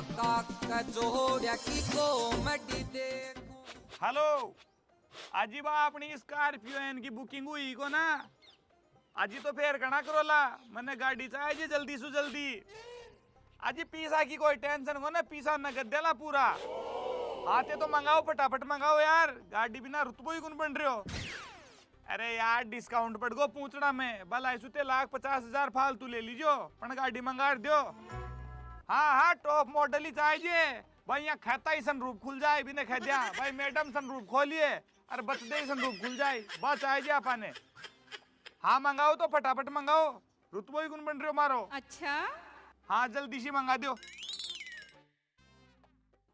काका जोड़िया की कॉमेडी देखो। हेलो आजी बा अपनी स्कॉर्पियो एन की बुकिंग हुई को ना आजी तो फेर कना करोला मैंने गाड़ी चाहिए जल्दी से जल्दी आजी पीसा की कोई टेंशन को ना पीसा नगद देला पूरा आते तो मंगाओ फटाफट मंगाओ यार गाड़ी बिना रुतबो ही गुन बन रहे हो। अरे यार डिस्काउंट पड़ गो पूछना में भला सुते 1,50,000 फालतू ले लीजो पण गाड़ी मंगा दियो। हाँ हाँ टॉप मॉडल ही चाहिए भाई यहाँ खाता ही सनरूफ खुल जाए बिना कह दिया भाई मैडम सनरूफ खोलिए अरे बचते ही सनरूफ खुल जाए बस आइए आपने। हाँ मंगाओ तो फटाफट मंगाओ रुतबो ही गुन बन रहे हो मारो। अच्छा हाँ जल्दी से मंगा दो।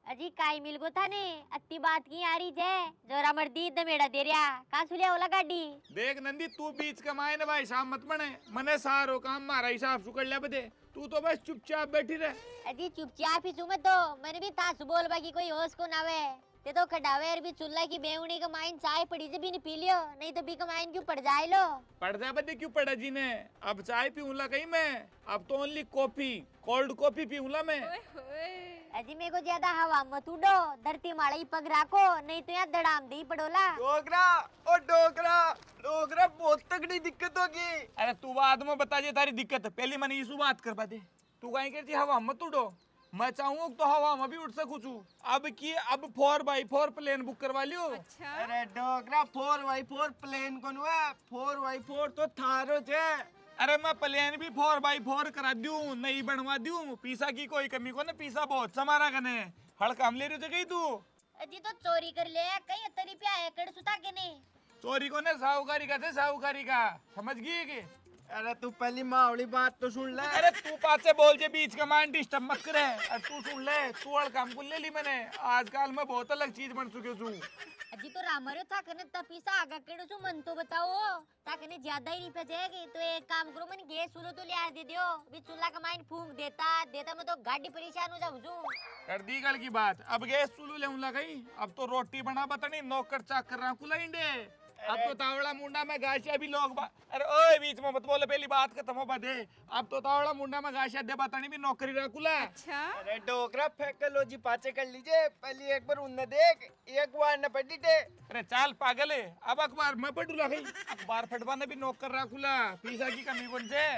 अजी काई मिल गो था ने अत्ती बात की आ रही जे जोरा मर्दी दमेड़ा दे रिया का सुलिया ओला गाड़ी देख नंदी तू बीच कमाए ना भाई शाम मत बने मने सारो काम मारा हिसाब से कर लिया बदे तू तो बस चुपचाप बैठी रहे। अजी चुपचाप ही सुमत तो मैंने भी तास बोल बाकी कोई होश को नावे ते तो खडावे भी चुल्ला की बेवणी का माइन चाय पड़ी से भी नहीं पी लियो नहीं तो भी का माइन क्यों पड़ जाए लो पड़ जाए बदे क्यों पड़ा जी ने अब चाय पीऊंला कहीं मैं अब तो ओनली कॉफी कोल्ड कॉफी पीऊंला मैं। अजी मेरे को ज्यादा हवा मत उड़ो धरती माड़ा ही पग राखो नहीं तो यहाँ दड़ाम दे ही पड़ोला। डोगरा ओ डोगरा डोगरा बहुत तगड़ी दिक्कत होगी। अरे तू बाद में बता जे तारी दिक्कत पहली मैंने यीशु बात कर पाते तू कहीं कहती हवा मत उड़ो मैं चाहूँ तो हवा में भी उठ सकूँ अब की अब 4x4 प्लेन बुक करवा लियो। अच्छा अरे डोगरा 4x4 प्लेन कौन हुआ 4x4 तो थारो छे। अरे मैं प्लेन भी 4x4 करा दूं नहीं बनवा दूं पीसा की कोई कमी को ना पीसा बहुत समारा कने हड़ काम ले रही गई तू अजी तो चोरी कर ले कहीं तरी पे आया कर सुता के नहीं चोरी को ने साहूकारी का थे साहूकारी का समझ गई कि अरे तू पहली मावड़ी बात तो सुन ले। अरे तू पास से बोल जे बीच का मान डिस्टर्ब मत करे अरे तू सुन ले तू अड़ काम कुल ले ली मैंने आजकल मैं बहुत अलग चीज बन चुके हूँ। अजी तो रामरे था कने तपीसा आगा केड़ो सु मन तो बताओ ताकने ज्यादा ही नहीं फजेगी तो एक काम करो मन गैस चूल्हो तो लिया दे दियो भी चूल्हा का माइन फूंक देता मैं तो गाड़ी परेशान हो जाऊं कर दी गल की बात अब गैस चूल्हो ले उला गई अब तो रोटी बना बतानी नौकर चाकर रहा कुला इंडे अब तो तावड़ा मुंडा में गाशिया भी लोग अरे ओए बीच में मत बोले पहली बात खत्म हो बात है अब तो तावड़ा मुंडा में गाशिया दे बतानी भी नौकरी रखुला। अच्छा अरे डोगरा फेंक लो जी पाचे कर लीजिए पहले एक बार उन्हें देख एक बार न पड़ी टे। अरे चाल पागल है अब अखबार मैं पढ़ूला गई अखबार फटवाने भी नौकर रखुला पीसा की कमी कौन से।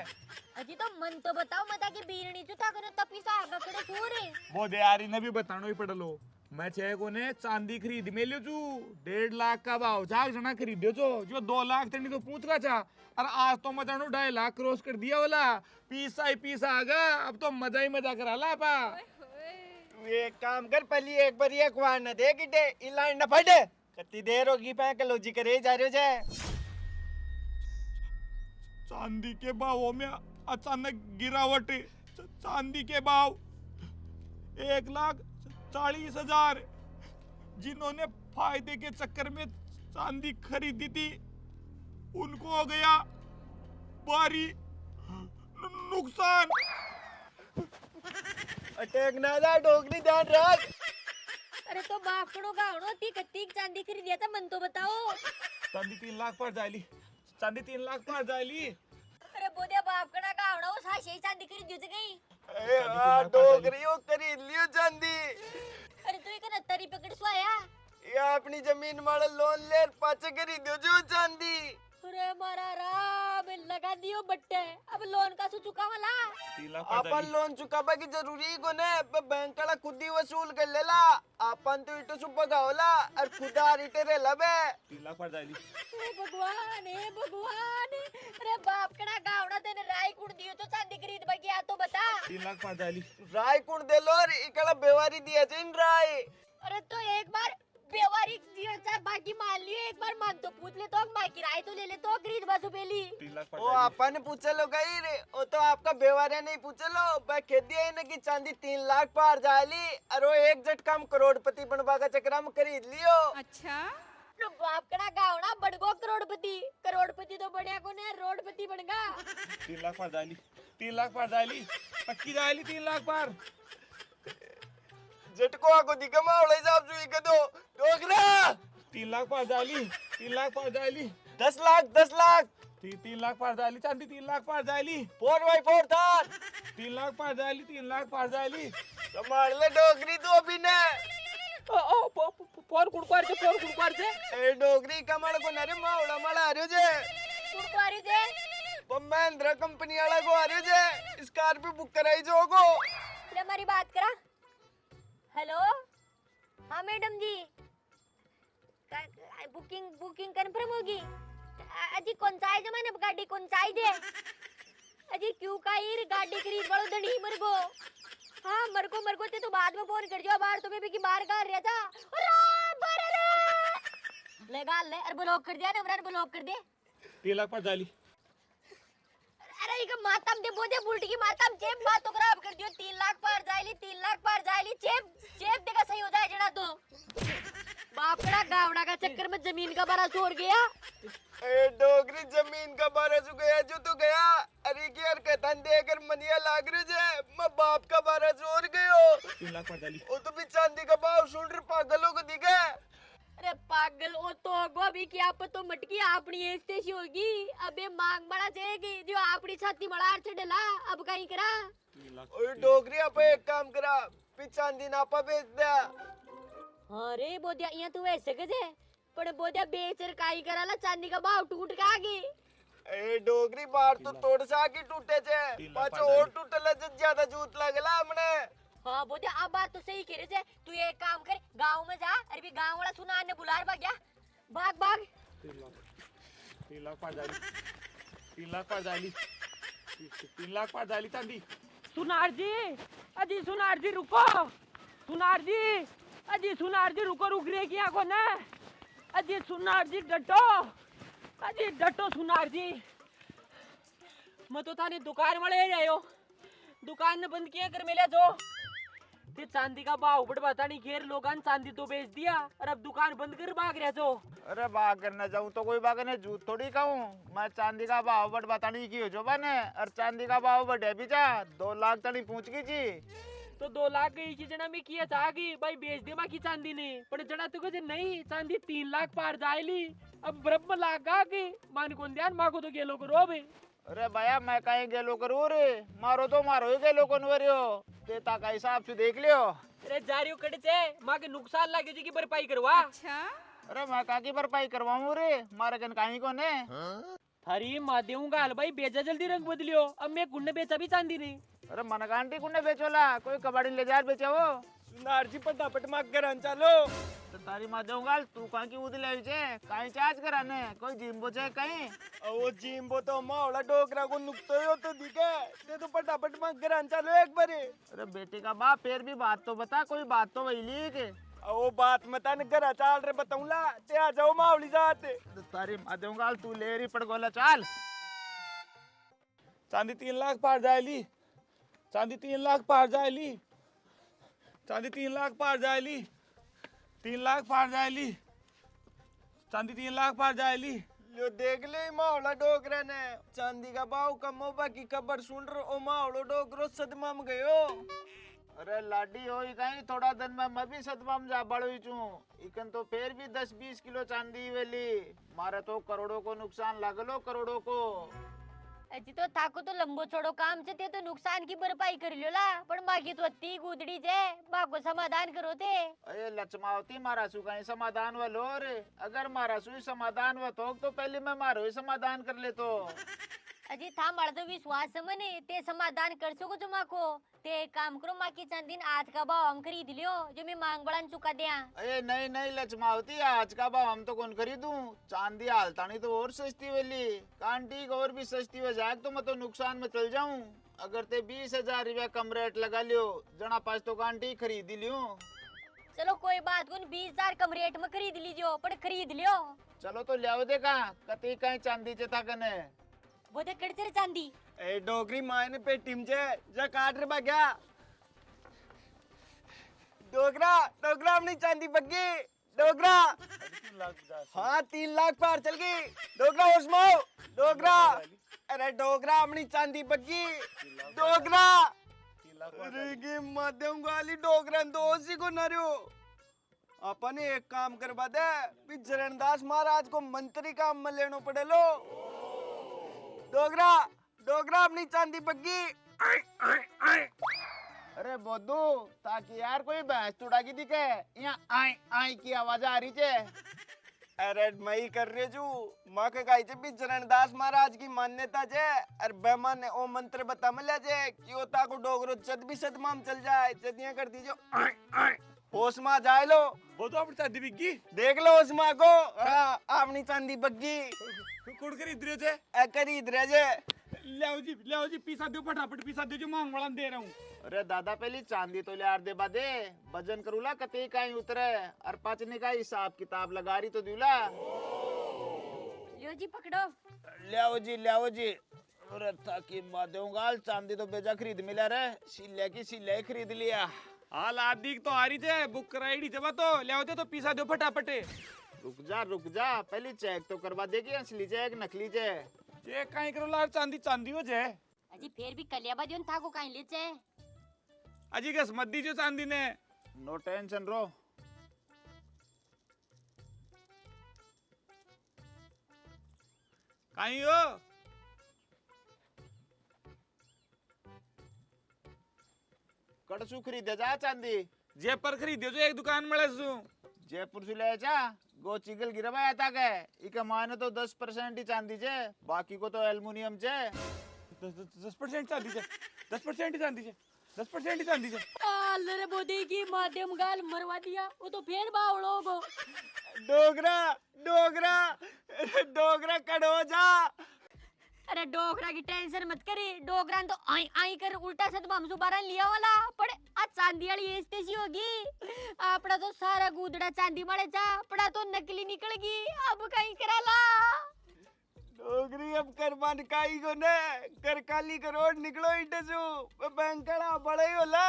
अजी तो मन तो बताओ मता की बीरणी चुता कने तपीसा आगा केड़ो सूरे वो दे यार इन्हें भी बतानो ही पड़लो मैं छे को ने चांदी खरीद में लियो छू 1.5 लाख का भाव जाग जना खरीद्यो जो 2 लाख तनी तो पूछ रहा था और आज तो मैं जानू 2.5 लाख क्रॉस कर दिया वाला पीसा ही पीसा आगा अब तो मजा ही मजा करा ला पा। तू एक काम कर पहले एक बार एक बार न देख इटे इलान न फटे कितनी देर होगी फेंक लो जी करे जा रहे हो चांदी के भावों में अचानक गिरावट चांदी के भाव 1,40,000 जिन्होंने फायदे के चक्कर में चांदी खरीदी थी उनको हो गया भारी नुकसान। अटैक ना जा डोगरी ध्यान रख। अरे तो बापड़ो गावड़ो ती कत्ती चांदी खरीदिया था मन तो बताओ चांदी 3 लाख पर जायली चांदी 3 लाख पर जायली। अरे बोदिया बापकड़ा गावड़ो साशे चांदी खरीदियो से गई डोगरियों खरीद लियो चांदी। अरे तू एक नत्तरी पकड़ स्वाया ये अपनी जमीन मारे लोन ले पाचे खरीदियो जो चांदी। अरे मारा राम लगा दियो बट्टे अब लोन का सु चुका वाला 3 लाख अपन लोन चुकाबा की जरूरी को ने बैंक का खुद ही वसूल कर लेला अपन तो इटो सुबह गावला और खुदा रिटे रे लबे 3 लाख पर जायली। हे भगवान अरे बाप कड़ा गावड़ा तेने राय कुड़ दियो तो चांदी खरीद बाकी आ तो बता 3 लाख पर जायली। राय कुण दे लो और इकड़ा बेवारी दिया जिन राय। अरे तो एक बार बेवारी दियो चाहे बाकी मान लियो एक बार मान तो पूछ ले तो बाकी राय तो ले ले तो खरीद बसु पहली 3 लाख पर ओ अपन पूछे लो गई रे ओ तो आपका बेवारे नहीं पूछे लो मैं कह दिया इन्हें कि चांदी 3 लाख पार जाली और वो एक झटका हम करोड़पति बनवा का चक्कर में खरीद लियो। अच्छा तो बाप कड़ा गावड़ा बड़गो करोड़पति तो बढ़िया को ने रोडपति बनगा 3 लाख पर जायली 3 लाख पर जायली पक्की जायली 3 लाख पर झटको आको दिखमा वाले हिसाब से एक दो डोगरा 3 लाख पर जायली 3 लाख पर जायली 10 लाख 10 लाख 3 लाख पर जायली चांदी 3 लाख पर जायली 4x4 था 3 लाख पार जायली 3 लाख पार जायली संभाल ले डोगरी तो अभी ने फोन कुड़कुआर से ए डोगरी कमल को नरे मावड़ा माला आ रहे जे कुड़कुआरी जे वो महिंद्रा कंपनी वाला को आ रहे जे स्कॉर्पियो बुक कराई जो को ले हमारी बात करा। हेलो हाँ मैडम जी बुकिंग बुकिंग कंफर्म होगी। अजी कौन सा है जमाने गाड़ी कौन सा है दे अजी क्यों का ये गाड़ी खरीद बड़ो धनी मर गो। हाँ मर को ते तो बाद में फोन कर जो बाहर तुम्हें भी की बाहर कर रहा था लगा ले अरे ब्लॉक कर दिया ना ब्लॉक कर दे 3 लाख पार जायली अरे इक मातम दे बोदे बुलटी की मातम चेप बात तो खराब कर दियो 3 लाख पार जायली चेप देगा सही हो जाए जड़ा तो बापड़ा गावड़ा का चक्कर में जमीन का बारा छोड़ गया। ए डोगरी जमीन का बारह सु गया जो तो गया अरे की यार कहतन देकर मनिया लाग रहे जे मैं बाप का बारह जोर गयो 3 लाख पार जायली वो तो भी चांदी का भाव सुन रहे पागलों को दिखे। अरे पागल ओ तो गो भी क्या आप तो मटकी अपनी एस्टेसी होगी अबे मांग बड़ा जाएगी जो अपनी छाती बड़ा चढ़ला अब कहीं करा। 3 लाख ओए डोगरी आप एक काम करा पी चांदी नापा बेच दे। अरे बोदिया यहाँ तू ऐसे कजे पर बोदिया बेचर काई कराला चांदी का भाव टूट का आगे। ए डोगरी बार तो तोड़ सा की टूटे छे पाछो और टूटला जे ज्यादा जूत लागला हमने। हाँ बोदिया अब बात तो सही कह रहे थे तू एक काम कर गांव में जा अरे भी गांव वाला सुना ने बुलार भाग गया भाग 3 लाख पार जायली 3 लाख पार जायली 3 लाख पार जायली चांदी। सुनार जी अजी सुनार जी रुको सुनार जी अजी सुनार जी रुको रुक रहे क्या को ना अजी सुनार जी डटो सुनार जी मैं तो थाने दुकान वाले जायो दुकान ने बंद किया कर मिले जो ते चांदी का भाव बढ़वाता नहीं घेर लोगान चांदी तो बेच दिया और अब दुकान बंद कर भाग रहे जो। अरे भाग करना जाऊं तो कोई भागने झूठ थोड़ी कहूं मैं चांदी का भाव बढ़वाता नहीं की जो बने और चांदी का भाव बढ़े भी जा 2 लाख तक पहुंच गई जी तो 2 लाख की चीज ना मैं किया चाहगी भाई बेच दे बाकी चांदी ने पर जड़ा तो कहे नहीं चांदी 3 लाख पार जायली अब बरब्बर लागा की मान कौन ध्यान माको तो गेलो करो बे। अरे भैया मैं कहीं गेलो करूँ रे मारो तो मारो ही गेलो कन्वरियो देता का हिसाब से देख लियो। अरे जारियो कट से मां के नुकसान लागे जी की भरपाई करवा। अरे मैं कहा की भरपाई करवाऊँ रे मारे कन कहीं को ने थारी मां देऊंगा हाल भाई बेचा जल्दी रंग बदलियो अब मैं गुन्ने बेचा भी चांदी नहीं। अरे मन आंटी कुने बेचोला कोई कबाड़ी ले जा बेचा वो सुनार जी फटाफट मार घर चलो तो तारी माँ दूंगा तू कहाँ की उद ले कहीं चार्ज कराने कोई जिम्बो चाहे कहीं वो जिम्बो तो मावड़ा डोगरा को नुकतो हो तो दिखे ते तो फटाफट मार घर चलो एक बारी। अरे बेटे का बाप फिर भी बात तो बता कोई बात तो वही ली के वो बात मता न घर चाल रे बताऊंला ते आ जाओ मावली जाते तो तारी माँ दूंगा तू ले रही पड़ गोला चाल चांदी 3 लाख पार जायली चांदी 3 लाख पार जायली चांदी 3 लाख पार जायली 3 लाख पार जायली चांदी 3 लाख पार जायली लो देख ले मावड़ा डोगरा ने चांदी का भाव कम हो बाकी खबर सुन रो ओ मावड़ो डोगरो सदमा में गयो। अरे लाडी हो कहीं थोड़ा दिन में मैं भी सदमा में जा बड़ो चू इकन तो फिर भी 10-20 किलो चांदी वेली मारे तो करोड़ों को नुकसान लगलो करोड़ों को। अजी तो थाको तो लंबो छोड़ो काम से ते तो नुकसान की भरपाई कर लियो ला पण बाकी तो अत्ती गुदड़ी जे बाको समाधान करो ते। अरे लचमावती मारा सु कहीं समाधान वालो रे अगर मारा सु समाधान वा तो पहले मैं मारो ही समाधान कर ले तो अजी था मारा तो विश्वास मने ते समाधान कर सको जो माको ते काम करो माँ की चांदीन आज का भाव हम खरीद लियो जो मैं मांग बड़ान चुका दिया। अरे नहीं लचमावती आज का भाव हम तो कौन खरीदूं चांदी हालतानी तो और सस्ती वाली कांटी और भी सस्ती हो जाए तो मैं तो नुकसान में चल जाऊं अगर ते 20,000 रुपया कम रेट लगा लियो जना पास तो कांटी खरीद लियो। चलो कोई बात कौन 20,000 कम रेट में खरीद लीजियो पर खरीद लियो। चलो तो लियाओ देखा कती कहीं चांदी चेता कने वो दे कड़ तेरे चांदी ए डोगरी मायने पे टीम जे जा काट रे बा गया डोगरा डोगरा अपनी चांदी बग्गी डोगरा हाँ 3 लाख पार चल गई डोगरा उसमो डोगरा अरे डोगरा अपनी चांदी बग्गी डोगरा अरे की माध्यम गाली डोगरा दोषी को नरियो अपन एक काम करवा दे चरणदास महाराज को मंत्री काम में लेनो पड़े लो डोगरा डोगरा अपनी चांदी बग्गी अरे बोदू ताकि यार कोई भैंस तुड़ा की दिखे यहाँ आई आई की आवाज आ रही छे। अरे मई कर रहे जू माँ के गाई भी चरणदास महाराज की मान्यता छे और बेमान ने ओ मंत्र बता मिला छे कि ओ ताको डोगरो चद भी सदमाम चल जाए चदियां कर दीजो आई आई होश मा जाए लो वो तो अपनी चांदी बिकी देख लो होश मा को हाँ अपनी चांदी बग्गी कुड़ खरीद रहे थे खरीद रहे जे ले जी पीसा दो फटाफट पीसा दो जो मांग वाला दे रहा हूँ। अरे दादा पहली चांदी तो लियार दे बादे वजन करूला कते काई उतरे और पचने का हिसाब किताब लगा रही तो दूला लियो जी पकड़ो। लियाओ जी अरे ताकि मादेऊंगाल चांदी तो बेजा खरीद मिला रे सिल्ले की सिल्ले खरीद लिया। हाल आदिक तो आ रही थे बुक कराई जब तो ले दे तो पीसा दो फटाफट। रुक जा पहली चेक तो करवा देगी असली चेक नकली चेक चेक काई करो लार चांदी चांदी हो जाए अजी फिर भी कलियाबा दियोन था को काई ले छे अजी कस मत दीजिए चांदी ने नो टेंशन रो काई हो कड़सू खरीदे जा चांदी जयपुर खरीदियो जो एक दुकान में सु जयपुर से ले जा गो चिगल गिरवा आता के इके माने तो 10% ही चांदी छे बाकी को तो एल्युमिनियम छे 10% चांदी छे 10% ही चांदी छे 10% ही चांदी छे अल्लाह रे बोदे की माध्यम गाल मरवा दिया वो तो फिर बावड़ो गो डोगरा कड़ो जा। अरे डोगरा की टेंशन मत करी डोगरा तो आई आई कर उल्टा सदमाम सुबारा लिया वाला पर आज चांदी वाली एस्तेसी होगी आपड़ा तो सारा गुदड़ा चांदी मारे जा पड़ा तो नकली निकल गई अब कहीं कराला डोगरी अब करमान काई को ने कर काली करोड़ निकलो इटे सु बैंकड़ा बड़े होला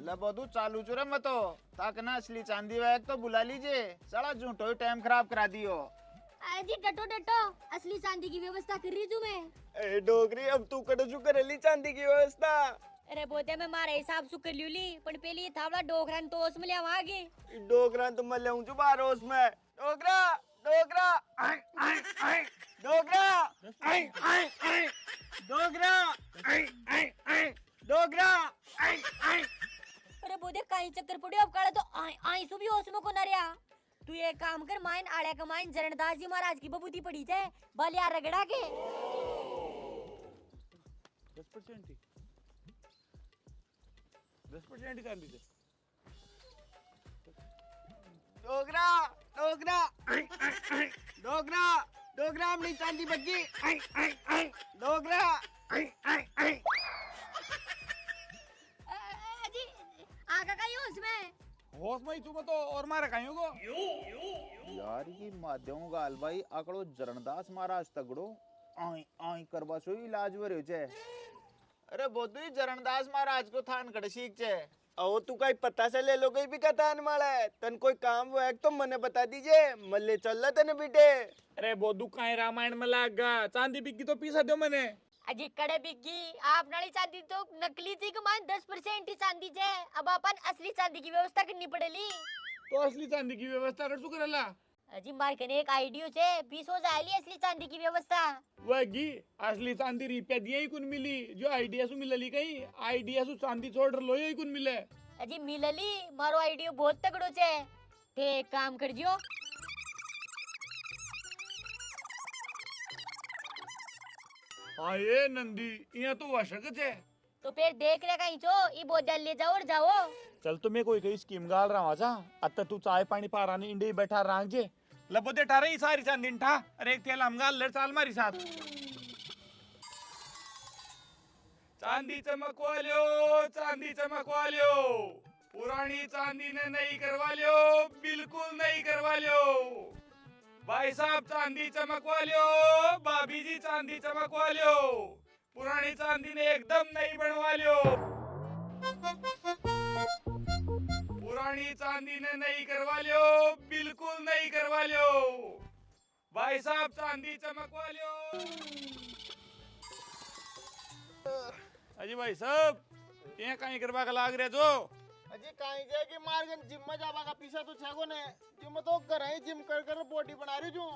लबोदू चालू चुरे मतो ताक ना असली चांदी वैक तो बुला लीजिए साला झूठो टाइम खराब करा दियो। अजी डटो असली चांदी की व्यवस्था कर रही हूँ मैं। ए डोगरी अब तू कड़सू करेली चांदी की व्यवस्था अरे बोते मैं मारे हिसाब सु कर ली पण पहले ये थावला डोगरान तो ओस में ले आगे डोगरा तो मैं लेऊं जो बारोस में डोगरा आई डोगरा आई डोगरा आई डोगरा आई अरे बोते कहीं चक्कर पड़ियो अब काले तो आई सु भी ओस में को नरिया तू ये काम कर माइन आड़े का माइन जरणदास जी महाराज की बबूती पड़ी थे बलिया रगड़ा के 10% ही चांदी छे डोगरा अपनी चांदी बग्गी डोगरा अजी आगा का होश में होश में ही तुम तो और मारे काई को यार ये माध्यम गाल भाई आकड़ो जरणदास महाराज तगड़ो आई आई करवा सो इलाज वरे छे। अरे बोदू जरणदास महाराज को थान कड़ सीख छे ओ तू काई पता से ले लो गई भी कतान माले तन कोई काम वो एक तो मने बता दीजिए मल्ले चल रहा तने बेटे। अरे बोदू काई रामायण में लागा चांदी बिकी तो पीसा दो मैंने अजी कड़े बिग्गी आप नाली चांदी तो नकली थी को मान 10% ही चांदी छे अब अपन असली चांदी की व्यवस्था करनी पड़ेली तो असली चांदी की व्यवस्था कर सु करेला अजी मार कने एक आइडियो छे 20 हो जाएली असली चांदी की व्यवस्था वगी असली चांदी रुपया दिए ही कुन मिली जो आइडिया सु मिलली कहीं आइडिया सु चांदी छोड़ लो ही कुन मिले अजी मिलली मारो आइडियो बहुत तगड़ो छे ते एक काम कर जियो आए नंदी यहाँ तो वशक छे तो फिर देख ले कहीं चो ई बोतल ले जाओ और जाओ चल तो मैं कोई स्कीम गाल रहा हूँ जा अत्ता तू चाय पानी पारा नहीं इंडे बैठा रांग जे लबोदे ठा रही सारी चांदी ठा अरे एक थैला हम गाल ले चाल मारी साथ चांदी चमक वालियो पुरानी चांदी ने नहीं करवा लियो बिल्कुल नहीं करवा लियो भाई साहब चांदी चमक वालियो भाभी जी चांदी चमक वालियो पुरानी चांदी ने एकदम नहीं बनवा लियो पुरानी चांदी ने नहीं करवा लियो बिल्कुल नहीं करवा लियो भाई साहब चांदी चमक वालियो अजी भाई साहब ये कहीं करवा का लाग रहे जो अजी काई जे कि मार्गन जिम में जावा का पीछा तो छेगो ने जिम तो कर है जिम कर कर बॉडी बना रही हूं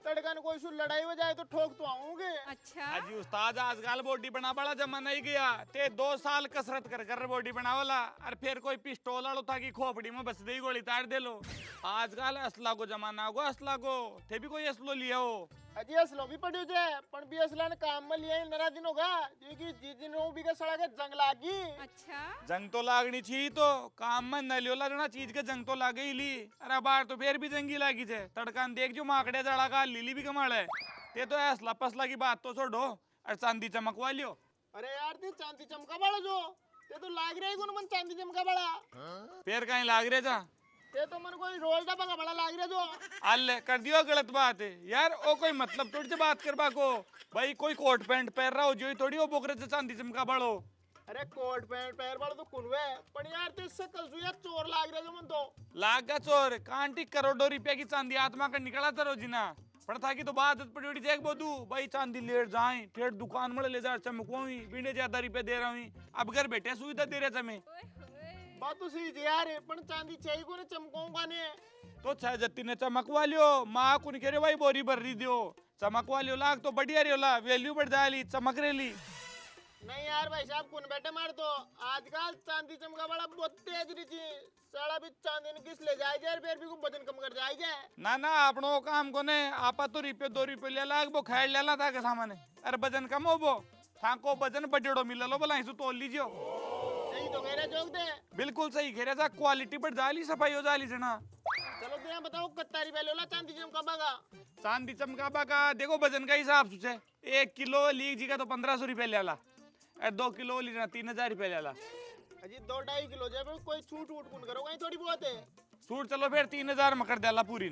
तड़का न कोई सु लड़ाई हो जाए तो ठोक तो आऊंगे। अच्छा अजी उस्ताद आजकल बॉडी बना बड़ा जमाना ही गया ते 2 साल कसरत कर कर बॉडी बनावला और फिर कोई पिस्टल आलो था कि खोपड़ी में बस दे गोली तार दे लो। आजकल असला को जमाना होगा असला को थे भी कोई असलो लिया हो। अजी असलो भी पड़ियो जे पण भी असला ने काम में लिया नरा दिन होगा क्योंकि जिस दिन वो भी का सड़ा के जंग लागी। अच्छा जंग तो लागनी थी तो काम में न लियो लगना चीज के जंग तो लागे ही ली। अरे बार तो फिर भी जंगी लागी छे तड़कान देख जो माकड़े जड़ा का लीली भी कमाल है। ते तो असला पसला की बात तो छोड़ो और चांदी चमकवा लियो। अरे यार ते चांदी चमका बड़ा जो ते तो लाग रही गुन मन चांदी चमका बड़ा फिर कहीं लाग रहे जा ते तो मन कोई रोल डब्बा का बड़ा लाग रहा जो। अल्ले कर दियो गलत बात है यार ओ कोई मतलब थोड़ी से बात करबा को भाई कोई कोट पैंट पहन रहा हो जो थोड़ी वो बोकरे से चांदी चमका बड़ो। अरे कोट पैंट पैर वाला तो कुनवे पण यार ते इससे कल यार चोर लाग रहा जो मन तो लागा चोर कांटी करोड़ों रुपया की चांदी आत्मा का निकला तरो जिना पर था कि तो बात पड़ी जेक बोदू भाई चांदी लेट जाए फिर दुकान में ले जा चमकवाई बिने ज्यादा रुपया दे रहा हूं अब घर बैठे सुविधा दे रहे समय बात तो सही है यार पण चांदी चाहिए को ने चमकाऊंगा ने तो छह जत्ती ने चमकवा लियो माँ को नहीं कह रहे भाई बोरी भर रही दियो चमकवा लियो लाग तो बढ़िया रही होला वैल्यू बढ़ जाएली चमक रेली। नहीं यार भाई साहब कुन बैठे मार तो आजकल चांदी चमका बड़ा बहुत तेज रही थी साला भी चांदी ने किस ले जाए जाए फिर भी को वजन कम कर जाए जाए ना ना अपनो काम को ने आपा तो रुपये 2 रुपये ले लाग वो खाए लेला था के सामने अरे वजन कम हो वो थाको वजन बजड़ो मिल लो भला इसु तोल लीजियो। सही तो कह रहे जोक दे बिल्कुल सही कह रहे था क्वालिटी बढ़ जाली सफाई हो जाली जना। चलो तो यहाँ बताओ कितना रुपया लोला चांदी चमका बागा चांदी चमकाबा का देखो वजन का हिसाब से 1 किलो लीक जी का तो 1500 रुपये ले ला 2 किलो लीजिए 3000 रुपये ले ला। अजी 2-2.5 किलो जब कोई छूट वूट कुन करो कहीं थोड़ी बहुत है सूट चलो फिर 3000 में कर देला पूरी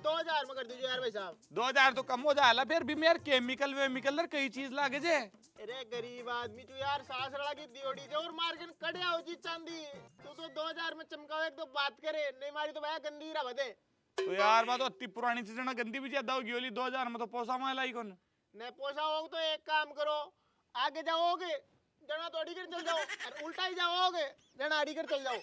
2000 में कर दीजिए यार भाई साहब 2000 तो कम हो जाला फिर भी मेरे केमिकल वेमिकल कई चीज लागे जे। अरे गरीब आदमी तू यार सासड़ा की दियोड़ी जे और मार्केट कड़िया हो जी चांदी तू तो 2000 में चमकाओ एक तो बात करे नहीं मारी तो भैया गंदी रहा बदे तो यार बात तो अति पुरानी चीज ना गंदी भी ज्यादा होगी ओली 2000 में तो पोसा माला ही कौन नहीं पोसा हो तो एक काम करो आगे जाओगे जना तो अड़ी कर चल जाओ और उल्टा ही जाओगे जना अड़ी कर चल जाओ।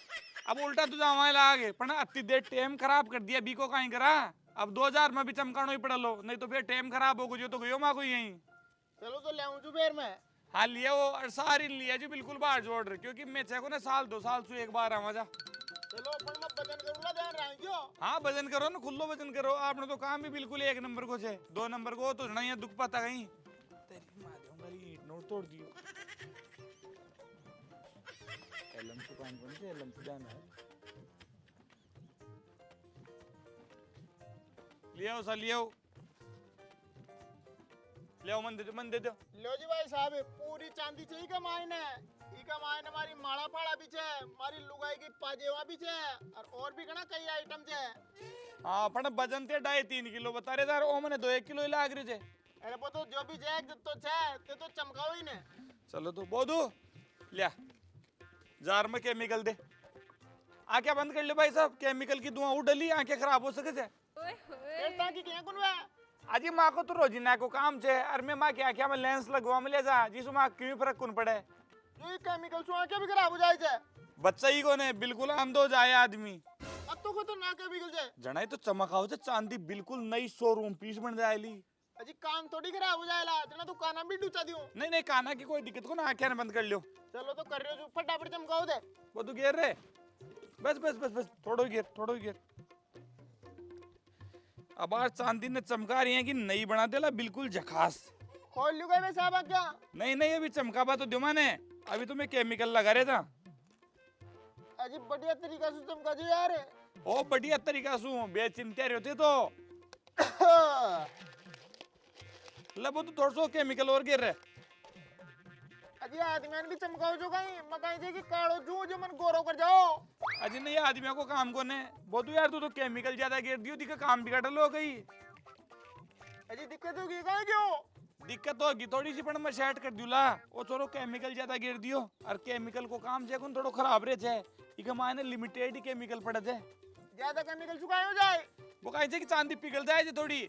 अब उल्टा तो जावा लागे पर अति देर टाइम खराब कर दिया बीको कहीं करा अब 2000 में भी चमकानो ही पड़ा लो नहीं तो फिर टाइम खराब हो गयो तो गयो मा कोई यहीं। चलो तो ले आऊं जो फिर मैं हाँ लिया वो और सारी लिया जी बिल्कुल बाहर जोड़ रहे क्योंकि मैं चाहे ना साल 2 साल से एक बार आवा जा। चलो अपन मैं वजन करूंगा ध्यान रखियो। हाँ वजन करो ना खुल्लो वजन करो आपने तो काम भी बिल्कुल 1 नंबर को छे 2 नंबर को तो नहीं दुख पाता कहीं तेरी मां दूंगा ईंट नोट तोड़ दियो एलम से काम करने से एलम से जाना है लियो सा लियो मन दे दो लो जी भाई साहब पूरी चांदी चाहिए का मायने इका मायने हमारी माड़ा पाड़ा भी छे हमारी लुगाई की पाजेवा भी छे और भी कना कई आइटम छे। हाँ पण वजन थे 2.5-3 किलो बता रहे यार ओ मने 2-1 किलो ही लाग रही छे। अरे वो तो जो भी जैक तो छे ते तो चमकाओ ही ने चलो तो बोदू लिया जार में केमिकल दे आंखें बंद कर ले भाई साहब केमिकल की धुआं उड़ली आंखें खराब हो सके छे। फिर ताकि क्या कुनवा अजी माँ को तो रोजिना को काम छे और मैं माँ क्या क्या मैं लेंस लगवा में ले जा जिसमें माँ क्यों फर्क कौन पड़े ये केमिकल से आंखें भी खराब हो जाए छे बच्चा ही कोने बिल्कुल अंधो जाए आदमी अब तो को तो ना केमिकल छे जनाई तो चमकाओ छे चांदी बिल्कुल नई शोरूम पीस बन जाएली। अजी कान थोड़ी खराब हो जाएला जना तू काना भी डूचा दियो नहीं नहीं काना की कोई दिक्कत को ना आंखें बंद कर लियो। चलो तो कर रहे हो फटाफट चमकाओ दे वो तो गिर रे बस बस बस बस थोड़ो गिर अब आज चांदी ने चमका रही है कि नई बना देला बिल्कुल झकास खोल लू गए साहब क्या नहीं अभी चमकाबा तो दो माने अभी तो मैं केमिकल लगा रहे था। अजी बढ़िया तरीका से चमका दो यार ओ बढ़िया तरीका सु बेचिंते रहते तो लब तो थोड़ा सो केमिकल और गिर रहे अजी आदमी भी चमकाओ जो कहीं मकाई जे की कालो जो मन गोरो कर जाओ अजी नहीं आदमियों को काम को ने बोतू यार तू तो केमिकल ज्यादा गिर दियो दिखा काम बिगड़ लो गई अजी दिक्कत होगी कहीं क्यों दिक्कत होगी थोड़ी सी पर मैं सेट कर दूला वो छोरो केमिकल ज्यादा गिर दियो और केमिकल को काम जे कौन थोड़ो खराब रहे छे इके मायने लिमिटेड ही केमिकल पड़े छे ज्यादा केमिकल सुखाए हो जाए वो कहे छे कि चांदी पिघल जाए जे थोड़ी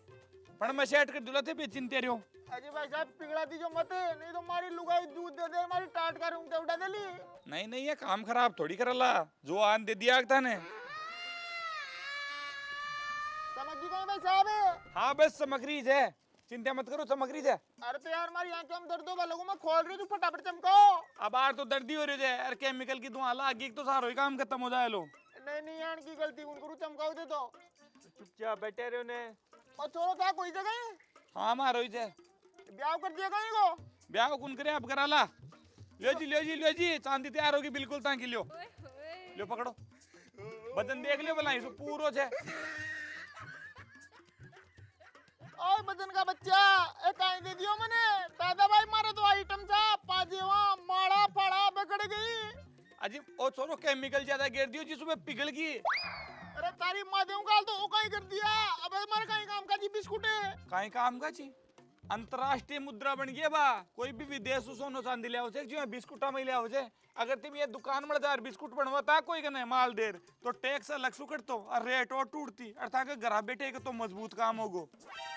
पर मैं सेट कर दूला थे बेचिंते रहो। अजी भाई साहब पिघला दी जो मत नहीं तो हमारी लुगाई दूध दे दे हमारी टाट का रूम उठा दे ली नहीं ये काम खराब थोड़ी करला जो आन दे दिया था ने समझ गए भाई साहब? हाँ बस समग्री है, चिंता मत करो, समग्री है। अरे तो यार हमारी आंखों में दर्द होगा, लोगों में खोल रही हूँ, तू फटाफट चमकाओ। अब यार तो दर्दी हो रही है यार, केमिकल की धुआं लागी तो सारो ही काम खत्म हो जाए लो। नहीं नहीं यार की गलती उनको चमकाओ दे दो। चुपचाप बैठे रहे उन्हें और छोड़ो था कोई जगह। हाँ मारो ही है, ब्याह कर दिया कहीं को? ब्याह कौन करे अब करा ला। लो जी चांदी तैयार होगी बिल्कुल ताकि लो पकड़ो, बदन देख लियो भला इसको पूरो छे। ओए बदन का बच्चा ए काई दे दियो मने, दादा भाई मारे तो आइटम था पाजेवा माड़ा फाड़ा बगड़ गई। अजी ओ छोरो केमिकल ज्यादा गिर दियो जिसमें पिघल गई। अरे तारी माँ देऊं काल तो ओ काई कर दिया। अबे मारे काई काम का जी बिस्कुट है। काई काम का छी, अंतरराष्ट्रीय मुद्रा बन गई बा, कोई भी विदेश से सोनो चांदी ले आवो छे जो बिस्कुटा में ले आवो छे। अगर तुम ये दुकान में जा बिस्कुट बनवाता कोई कने माल देर तो टैक्स अलग सु कटतो और रेट और टूटती और ताके घर बैठे के तो मजबूत काम होगो।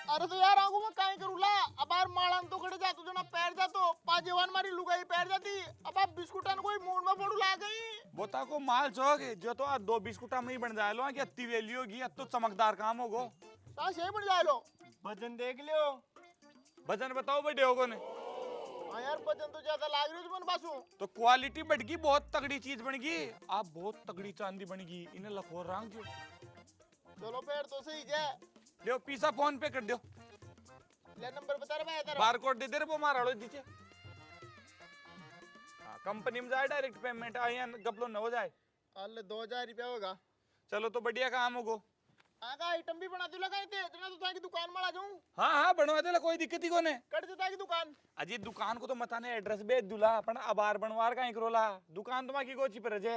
अरे तो यार आगू में काई करूला, अब यार मालान तो खड़े जातो जना पैर जातो पाजेवान मारी लुगाई पैर जाती। अब आप बिस्कुटन कोई मूड में फोड़ू ला गई। बोता को माल चोगे जो तो दो बिस्कुटा में ही बन जाए लो कि अत्ती वेली होगी तो चमकदार काम होगो। ता सही बन जाए लो। वजन देख लियो। वजन बताओ बड़े होगो ने। हाँ यार वजन तो ज्यादा लाग रही है तुमन पासू। तो क्वालिटी बढ़ गई, बहुत तगड़ी चीज बन गई, आप बहुत तगड़ी चांदी बन गई, इन्हें लखोर रंग दियो। चलो पैर तो सही है। लियो पीसा फोन पे कर दियो। ले नंबर बता रहा मैं तेरा। बारकोड दे दे रे वो मारा लो दीजिए। हाँ कंपनी में जाए डायरेक्ट पेमेंट आए या गपलो न हो जाए। अल्ले 2000 रुपया होगा। चलो तो बढ़िया काम होगो। आगा आइटम भी बना दो लगाए थे जना तो ताकि दुकान में आ जाऊं। हाँ बनवा दे ला, कोई दिक्कत ही कोने। कट देता की दुकान। अजी दुकान को तो मताने एड्रेस भेज दूला अपन अबार बनवार का करोला दुकान तुम्हारी की गोची पर जे।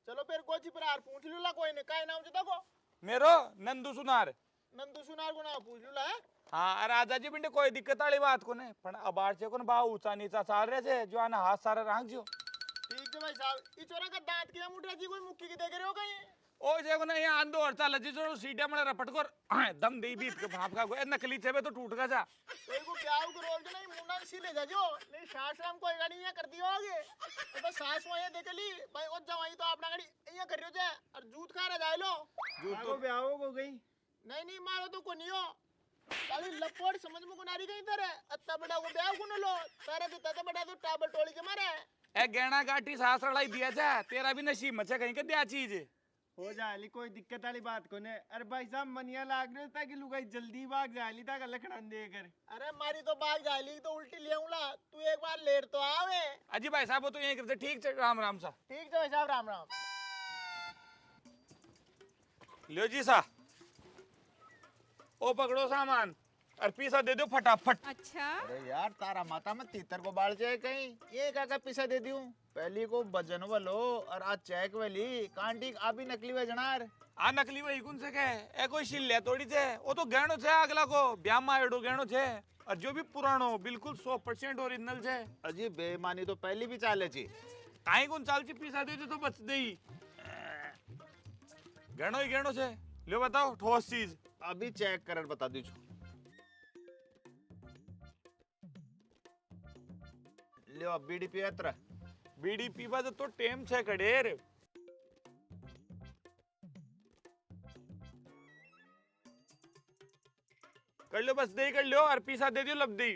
चलो फिर गोची पर यार पूछ लूला कोई ने काई नाम जता को। मेरो नंदू सुनार। नंदू सुनार को ना पूछ लूला है। हाँ अरे आजा जी बिंडे कोई दिक्कत वाली बात को ने पण अबार से कोन भाव ऊंचा नीचा चाल रहे छे जो आना हाथ सारा राख जियो। ठीक है भाई साहब, ई चोरा का दांत के मुठा जी कोई मुक्की की देख रहे हो कहीं? ओ जे को ने यहाँ आंदो और चाल जी जो सीढ़िया में रपट कर दम दे बीत के भाप का को नकली छेबे तो टूट का जा। कोई को ब्याह को रोल के नहीं मुंडा सी ले जा जो नहीं सास राम कोई गाड़ी यहाँ कर दियो आगे। तो बस सास वहाँ देख ली भाई और जवाई तो अपना गाड़ी यहाँ कर रही हो जाए और जूत खा रहा जाए लो। जूत तो ब्याह हो गई। नहीं मारो तो को नहीं हो खाली लपड़ समझ में को नारी कहीं तरह अत्ता बड़ा को ब्याह को न लो तारा तो तता बड़ा तो टाबर टोली के मारे। ए गहना गाठी सास लड़ाई दिया जा तेरा भी नसीब मचे कहीं के दिया चीज हो जाली कोई दिक्कत वाली बात को ने। अरे भाई साहब मनिया लाग रहे था कि लुगाई जल्दी भाग जाली था लखड़न देकर। अरे मारी तो भाग जाली तो उल्टी ले आऊंला तू एक बार लेट तो आवे। अजी भाई साहब वो तो यहीं करते ठीक है राम राम सा। ठीक है भाई साहब राम राम। लियो जी सा ओ पकड़ो सामान और पीसा दे दो फटाफट। अच्छा अरे यार तारा माता में तीतर को बाल जाए कहीं ये क्या पीसा दे दूं। पहली को वजन वालो और आज चेक वाली कांटी अभी नकली वजनार आ नकली वही कौन से के ए कोई शिल्ले थोड़ी छे वो तो गहनो छे अगला को ब्याह में आयोडो गहनो छे और जो भी पुरानो बिल्कुल 100% ओरिजिनल छे। अजी बेईमानी तो पहली भी चाले छी काई कौन चाल ची पीसा दे तो बच देई गहनो ही गहनो छे। लो बताओ ठोस चीज अभी चेक कर बता दीजो। लियो बीडीपी यात्रा बीड़ी पीवा तो टेम छे कडेर। कर लो बस दे कर लो और पीसा दे दियो लब दे।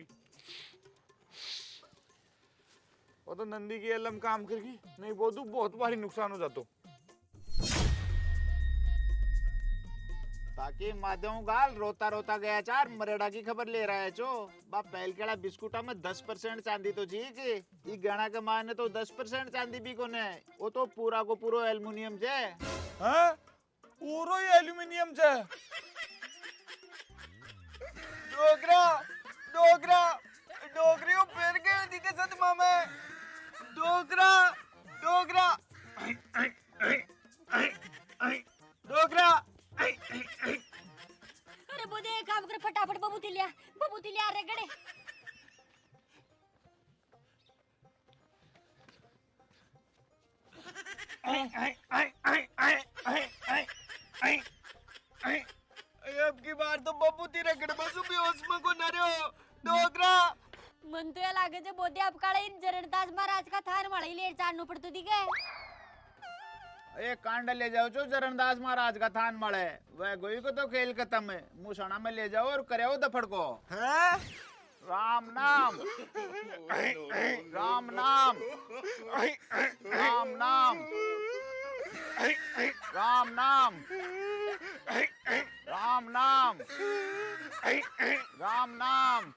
वो तो नंदी की अलम काम करगी नहीं बहुत भारी नुकसान हो जातो। ताकि माध्यम गाल रोता रोता गया चार मरेड़ा की खबर ले रहा है जो बाप पहल केड़ा बिस्कुटा में 10% चांदी तो जी के ई गणा के माने तो 10% चांदी भी कोने वो तो पूरा को पूरो एल्युमिनियम जे। हाँ पूरो ही एल्युमिनियम छे। डोगरा डोगरा डोगरियों फिर गए दिखे सदमा में डोगरा डोगरा डोगरा। अरे बोदे काम कर फटाफट बबूती लिया रे गड़े। अब की बार तो बबूती रगड़ बसु भी उसमें को न रहो डोगरा। मन तो या लागे जे बोदे अब काळे इन जरणदास महाराज का थार मळई लेट चाडनो पडतो दिगे। एक कांड ले जाओ जो चरणदास महाराज का थान मळे वह गोई को तो खेल खत्म है मुसना में ले जाओ और करे दफड़ को हाँ राम नाम राम नाम राम नाम राम नाम राम नाम राम नाम